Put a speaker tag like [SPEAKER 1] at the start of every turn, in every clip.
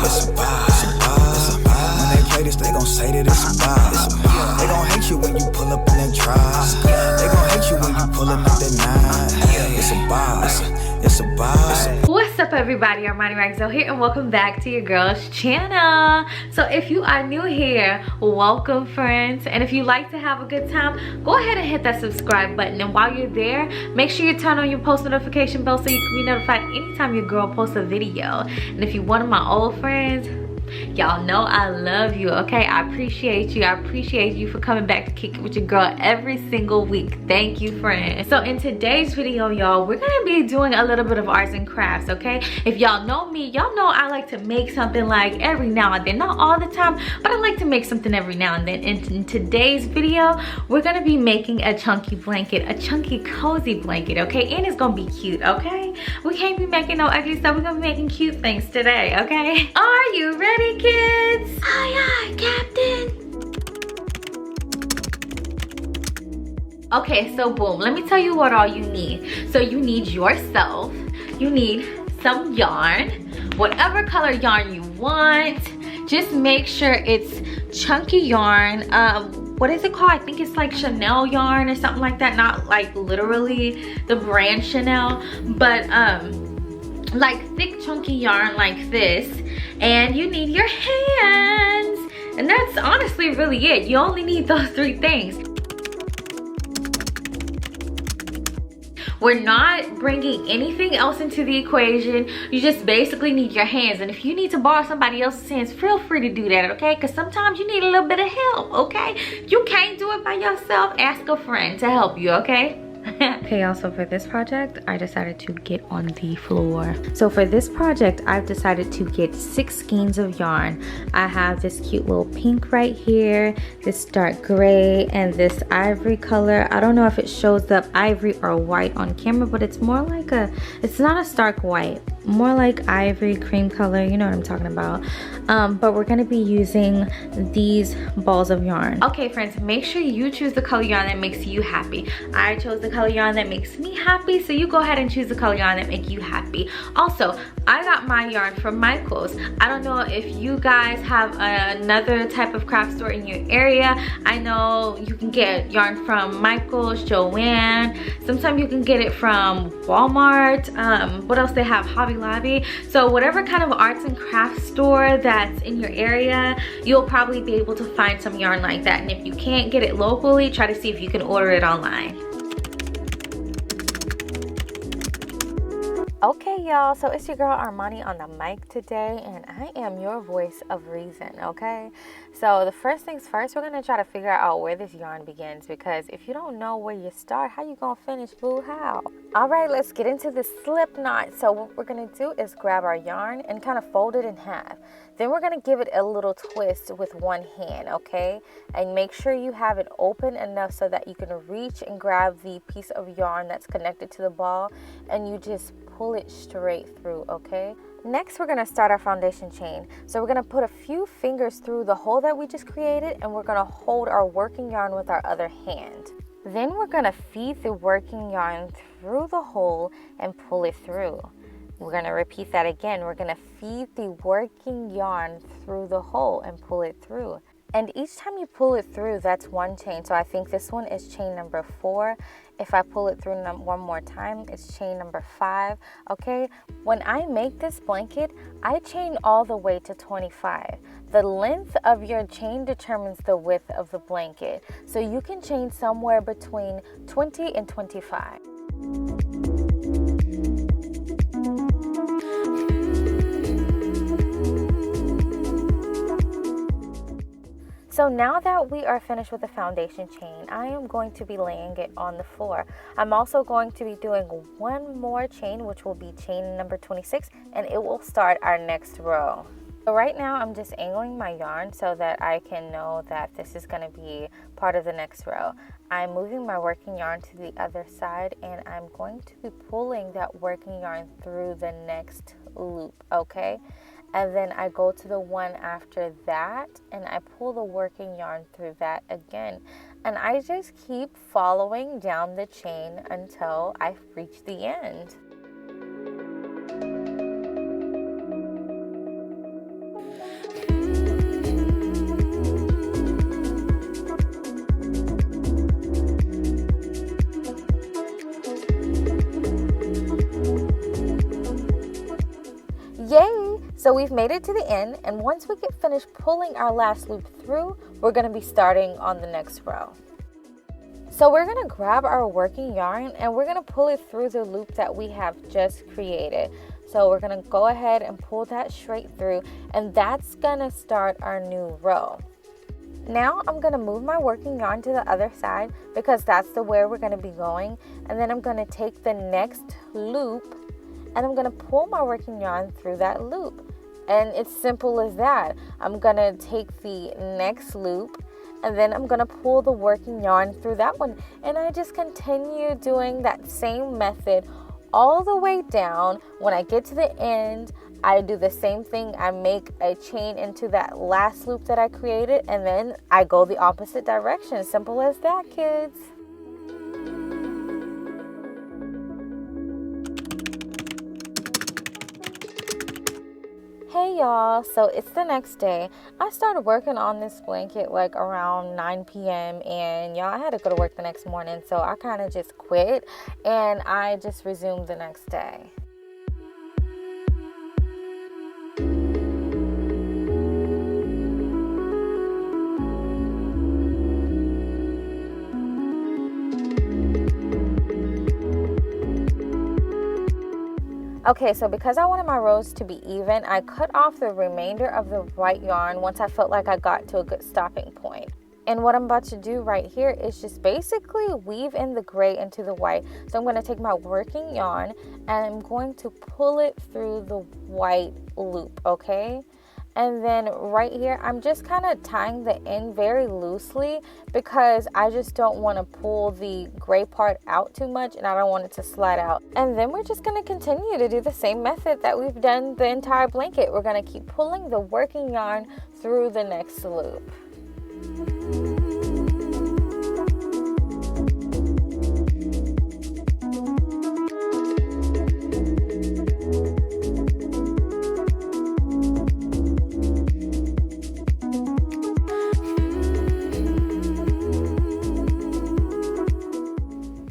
[SPEAKER 1] It's a vibe. It's a vibe. When they play this, they gon' say that it's a vibe. They gon' hate you when you pull up in that drive. They gon' hate you when you pullin' up that 9. It's a vibe. It's a vibe.
[SPEAKER 2] What's up, everybody? Armani Maxwell here, and welcome back to your girl's channel. So if you are new here, welcome, friends. And if you like to have a good time, go ahead and hit that subscribe button. And while you're there, make sure you turn on your post notification bell so you can be notified anytime your girl posts a video. And if you're one of my old friends, y'all know I love you, okay? I appreciate you. I appreciate you for coming back to kick it with your girl every single week. Thank you, friend. So in today's video, y'all, we're gonna be doing a little bit of arts and crafts, okay? If y'all know me, y'all know I like to make something like every now and then. Not all the time, but I like to make something every now and then. In today's video, we're gonna be making a chunky blanket, a chunky cozy blanket, okay? And it's gonna be cute, okay? We can't be making no ugly stuff. We're gonna be making cute things today, okay? Are you ready, kids? Aye, aye, Captain. Okay, so boom, let me tell you what all you need. So you need yourself, you need some yarn, whatever color yarn you want. Just make sure it's chunky yarn. What is it called? I think it's like Chanel yarn or something like that. Not like literally the brand Chanel, but like thick chunky yarn like this. And you need your hands, and that's honestly really it. You only need those three things. We're not bringing anything else into the equation. You just basically need your hands. And if you need to borrow somebody else's hands, feel free to do that, okay? Because sometimes you need a little bit of help, okay? If you can't do it by yourself, ask a friend to help you, okay? Okay, also for this project, I decided to get on the floor. So for this project, I've decided to get 6 skeins of yarn. I have this cute little pink right here, this dark gray, and this ivory color. I don't know if it shows up ivory or white on camera, but it's more like it's not a stark white, more like ivory cream color, you know what I'm talking about. But we're gonna be using these balls of yarn. Okay, friends, make sure you choose the color yarn that makes you happy. I chose the color yarn that makes me happy, so you go ahead and choose the color yarn that makes you happy. Also, I got my yarn from Michael's. I don't know if you guys have another type of craft store in your area. I know you can get yarn from Michael's, Joanne. Sometimes you can get it from Walmart. What else they have? Hobby Lobby. So whatever kind of arts and crafts store that's in your area, you'll probably be able to find some yarn like that. And if you can't get it locally, try to see if you can order it online. Okay, y'all, so it's your girl Armani on the mic today, and I am your voice of reason, okay? So the first things first, we're gonna try to figure out where this yarn begins, because if you don't know where you start, how you gonna finish, boo, how? All right, let's get into the slip knot. So what we're gonna do is grab our yarn and kind of fold it in half. Then we're gonna give it a little twist with one hand, okay? And make sure you have it open enough so that you can reach and grab the piece of yarn that's connected to the ball, and you just pull it straight through, okay? Next, we're gonna start our foundation chain. So we're gonna put a few fingers through the hole that we just created, and we're gonna hold our working yarn with our other hand. Then we're gonna feed the working yarn through the hole and pull it through. We're gonna repeat that again. We're gonna feed the working yarn through the hole and pull it through. And each time you pull it through, that's one chain. So I think this one is chain number 4. If I pull it through one more time, it's chain number 5, okay? When I make this blanket, I chain all the way to 25. The length of your chain determines the width of the blanket. So you can chain somewhere between 20 and 25. So now that we are finished with the foundation chain, I am going to be laying it on the floor. I'm also going to be doing one more chain, which will be chain number 26, and it will start our next row. So right now I'm just angling my yarn so that I can know that this is going to be part of the next row. I'm moving my working yarn to the other side, and I'm going to be pulling that working yarn through the next loop, okay? And then I go to the one after that, and I pull the working yarn through that again. And I just keep following down the chain until I reach the end. So we've made it to the end, and once we get finished pulling our last loop through, we're going to be starting on the next row. So we're going to grab our working yarn and we're going to pull it through the loop that we have just created. So we're going to go ahead and pull that straight through, and that's going to start our new row. Now I'm going to move my working yarn to the other side because that's the way we're going to be going. And then I'm going to take the next loop and I'm going to pull my working yarn through that loop. And it's simple as that. I'm going to take the next loop and then I'm going to pull the working yarn through that one. And I just continue doing that same method all the way down. When I get to the end, I do the same thing. I make a chain into that last loop that I created, and then I go the opposite direction. Simple as that, kids. Hey y'all, so it's the next day. I started working on this blanket like around 9 p.m. and y'all, I had to go to work the next morning, so I kind of just quit and I just resumed the next day. Okay, so because I wanted my rows to be even, I cut off the remainder of the white yarn once I felt like I got to a good stopping point. And what I'm about to do right here is just basically weave in the gray into the white. So I'm going to take my working yarn and I'm going to pull it through the white loop, okay? And then right here, I'm just kind of tying the end very loosely because I just don't want to pull the gray part out too much and I don't want it to slide out. And then we're just going to continue to do the same method that we've done the entire blanket. We're going to keep pulling the working yarn through the next loop.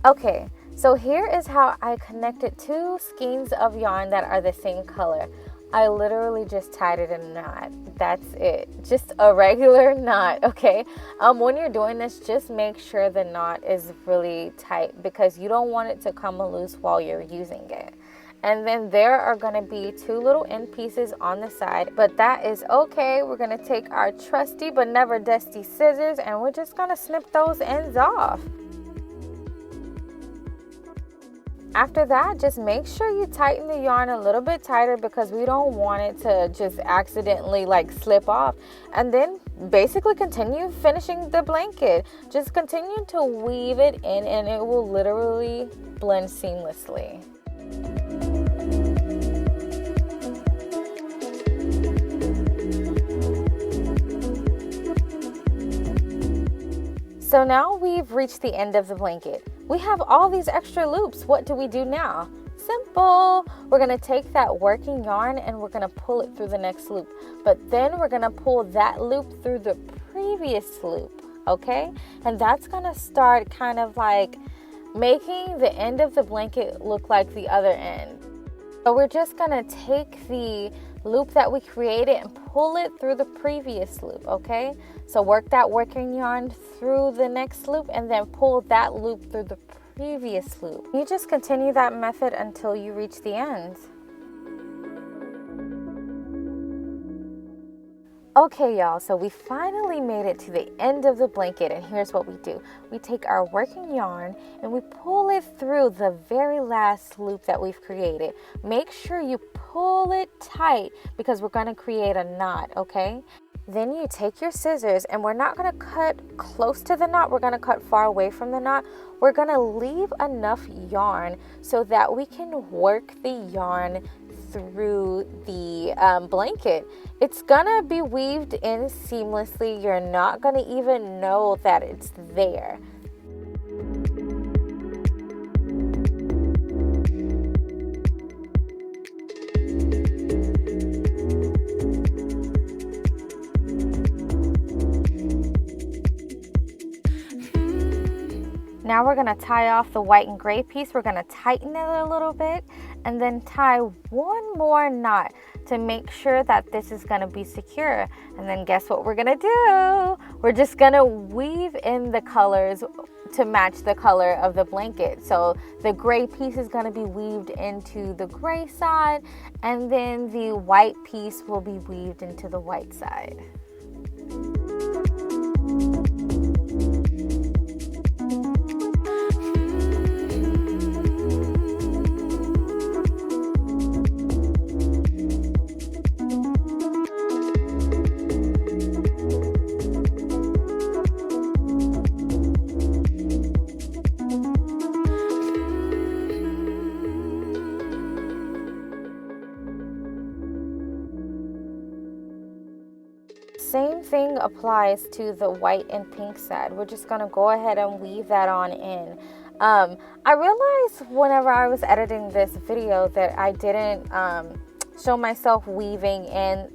[SPEAKER 2] Okay, so here is how I connected two skeins of yarn that are the same color. I literally just tied it in a knot. That's it. Just a regular knot, okay? When you're doing this, just make sure the knot is really tight because you don't want it to come loose while you're using it. And then there are going to be two little end pieces on the side, but that is okay. We're going to take our trusty but never dusty scissors and we're just going to snip those ends off. After that, just make sure you tighten the yarn a little bit tighter because we don't want it to just accidentally like slip off. And then basically continue finishing the blanket. Just continue to weave it in and it will literally blend seamlessly. So now we've reached the end of the blanket. We have all these extra loops. What do we do now? Simple. We're going to take that working yarn and we're going to pull it through the next loop. But then we're going to pull that loop through the previous loop, okay? And that's going to start kind of like making the end of the blanket look like the other end. So we're just going to take the loop that we created and pull it through the previous loop, okay? So work that working yarn through the next loop and then pull that loop through the previous loop. You just continue that method until you reach the end. Okay, y'all, so we finally made it to the end of the blanket, and here's what we do. We take our working yarn and we pull it through the very last loop that we've created. Make sure you pull it tight because we're going to create a knot, okay? Then you take your scissors and we're not going to cut close to the knot. We're going to cut far away from the knot. We're going to leave enough yarn so that we can work the yarn through the blanket. It's gonna be weaved in seamlessly. You're not gonna even know that it's there. Now we're going to tie off the white and gray piece. We're going to tighten it a little bit and then tie one more knot to make sure that this is going to be secure. And then guess what we're going to do? We're just going to weave in the colors to match the color of the blanket. So the gray piece is going to be weaved into the gray side, and then the white piece will be weaved into the white side. Same thing applies to the white and pink side. We're just going to go ahead and weave that on in. I realized whenever I was editing this video that I didn't show myself weaving in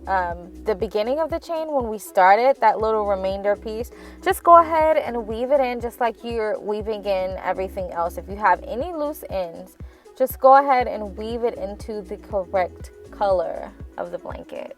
[SPEAKER 2] the beginning of the chain when we started, that little remainder piece. Just go ahead and weave it in just like you're weaving in everything else. If you have any loose ends, just go ahead and weave it into the correct color of the blanket.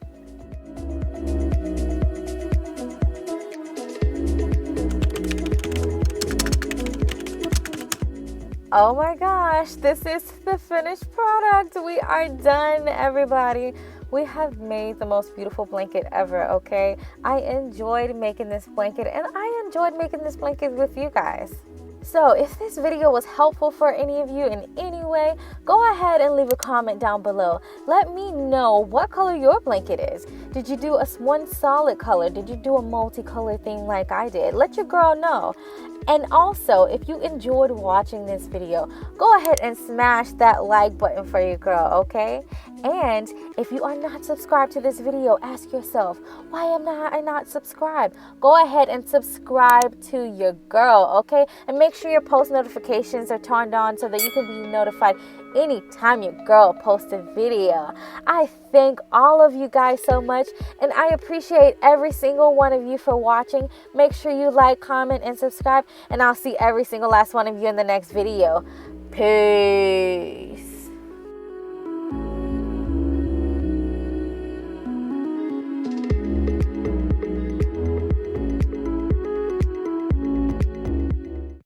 [SPEAKER 2] Oh my gosh, this is the finished product. We are done, everybody. We have made the most beautiful blanket ever, okay? I enjoyed making this blanket, and I enjoyed making this blanket with you guys. So if this video was helpful for any of you in any way, go ahead and leave a comment down below. Let me know what color your blanket is. Did you do one solid color? Did you do a multicolor thing like I did? Let your girl know. And also, if you enjoyed watching this video, go ahead and smash that like button for your girl, okay? And if you are not subscribed to this video, ask yourself, why am I not subscribed? Go ahead and subscribe to your girl, okay? And make sure your post notifications are turned on so that you can be notified anytime your girl posts a video. I thank all of you guys so much, and I appreciate every single one of you for watching. Make sure you like, comment, and subscribe, and I'll see every single last one of you in the next video. Peace.